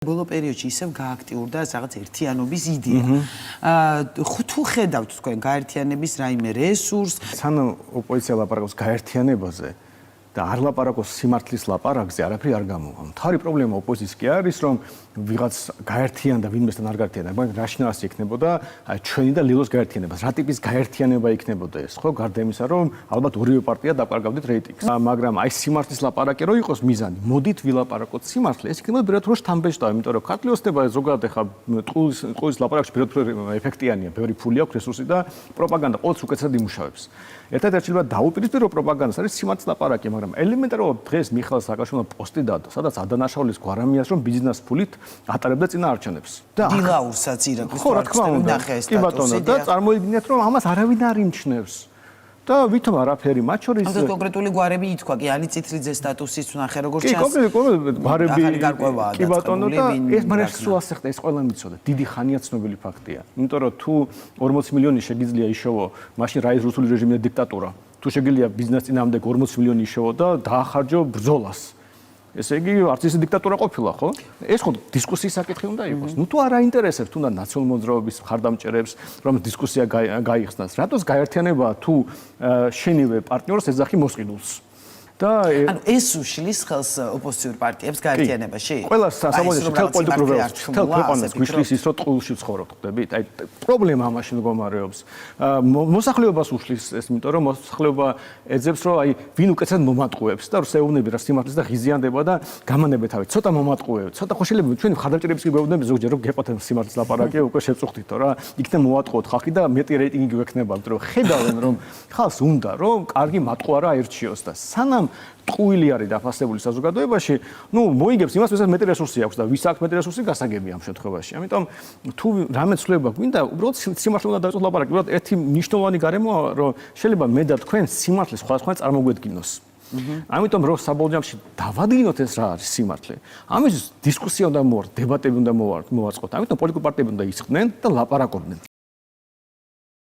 ბოლო პერიოდში ისევ გააქტიურდა რაღაც ერთიანობის იდეა. თუ ხედავთ თქვენ გაერთიანების რაიმე რესურსს, სანამ ოპოზიცია ლაპარაკობს გაერთიანებაზე და არ ლაპარაკობს სიმართლის ლაპარაკზე, არაფერი არ გამოვა. მთავარი პრობლემა ოპოზიციის კი არის, რომ ვიღაც გაერთიანდა, ვინმესთან არ გაერთიანდა, მაგრამ რა შინაარსი იქნებოდა, ჩვენი და ლილოს გაერთიანება. რა ტიპის გაერთიანება იქნებოდა ეს, ხო? გარდა იმისა, რომ ალბათ ორივე პარტია დაკარგავდით რეიტინგს. მაგრამ აი სიმართლის ლაპარაკი რო იყოს მიზანი, მოდით ვილაპარაკოთ სიმართლე, ეს იქნება ბერად რო შთამბეჭდავი, იმიტომ რომ ქართული ოცნება ზოგადად ახლა ტყუილის ლაპარაკში ბერად ეფექტიანია, ბევრი ფული აქვს, რესურსი და პროპაგანდა ყოველთვის უკეთესად იმუშავებს. ერთადერთი შეიძლება დაუპირისპირო პროპაგანდას არის სიმართლის ლაპარაკი, მაგრამ ელემენტარულად დღეს მიხეილ სააკაშვილმა პოსტი დადო, სადაც ადანაშაულის გვარამიას რომ ბიზნეს ფულით ატარებდა წინაარჩევნებს. დილაურსაც ირაკლის ხო, რა თქმა უნდა, კი ბატონო, და წარმოიდგინეთ რომ ამას არავინ არ იმჩნევს. და ვითომ არაფერი, მათ შორის ამიტომ კონკრეტული გვარები ითქვა, კი ალი წითლიძე სტატუსის ვნახე როგორც ჩანს. კი, კონკრეტული გვარები, კი ბატონო, და ეს მანერ სულ ასეხდა, ეს ყველამ იცოდა, დიდი ხანია ცნობილი ფაქტია. იმიტომ რომ თუ 40 მილიონი შეგიძლია იშოვო, მაშინ რაის რუსული რეჟიმის დიქტატურა. თუ შეგიძლია ბიზნეს წინააღმდეგ 40 მილიონი იშოვო და დაახარჯო ბრძოლას. ესე იგი არც ის დიქტატურა ყოფილა, ხო? ეს ხო დისკუსიის საკითხი უნდა იყოს. ნუ თუ არ აინტერესებს თუნდაც ნაციონალურ მოძრაობის მხარდამჭერებს, რომ დისკუსია გაიხსნას. რატოს გაერთიანება თუ შენივე პარტნიორს ეძახი მოსყიდულს? ანუ ეს უშლის ხელს ოპოზიციურ პარტიებს გაერთიანებაში? ყველა სამოძრაო თელ პოლიტიკურ რეალობას, თელ ქვეყანას გვიშლის ის, რომ ტყუილში ვცხოვრობთ, ხდებით? აი პრობლემა ამაში მდგომარეობს. მოსახლეობას უშლის ეს, იმიტომ რომ მოსახლეობა ეძებს, რომ აი ვინ უკეთესად მომატყუებს და რსეუბნები რა სიმართლის და ღიზიანდება და გამანებეთავით. ცოტა მომატყუევთ, ცოტა ხო შეიძლება ჩვენი მხარდამჭერების კი გვეუბნები ზოგჯერ რომ გეყოთ სიმართლის ლაპარაკი, უკვე შეწუხდითო რა. იქნებ მოვატყუოთ ხალხი და მეტი რეიტინგი გვექნება, იმიტომ რომ ხედავენ რომ ხალხს უნდა რომ კარგი მატყუარა აერჩიოს და სანამ ტყუილი არის დაფასებული საზოგადოებაში, ნუ მოიგებს იმას, ვისაც მეტი რესურსი აქვს და ვის აქვს მეტი რესურსი გასაგებია ამ შემთხვევაში. ამიტომ თუ რამე ცვლილება გვინდა, უბრალოდ სიმართლე უნდა დავიწყოთ ლაპარაკი. უბრალოდ ერთი მნიშვნელოვანი გარემოა, რომ შეიძლება მე და თქვენ სიმართლე სხვადასხვა წარმოგვედგინოს. ამიტომ რომ საბოლოო ჯამში დავადგინოთ ეს რა არის სიმართლე. ამისთვის დისკუსია უნდა მოვარდ, დებატები უნდა მოვაწყოთ. ამიტომ პოლიტიკურ პარტიები უნდა ისხდნენ და ლაპარაკობდნენ.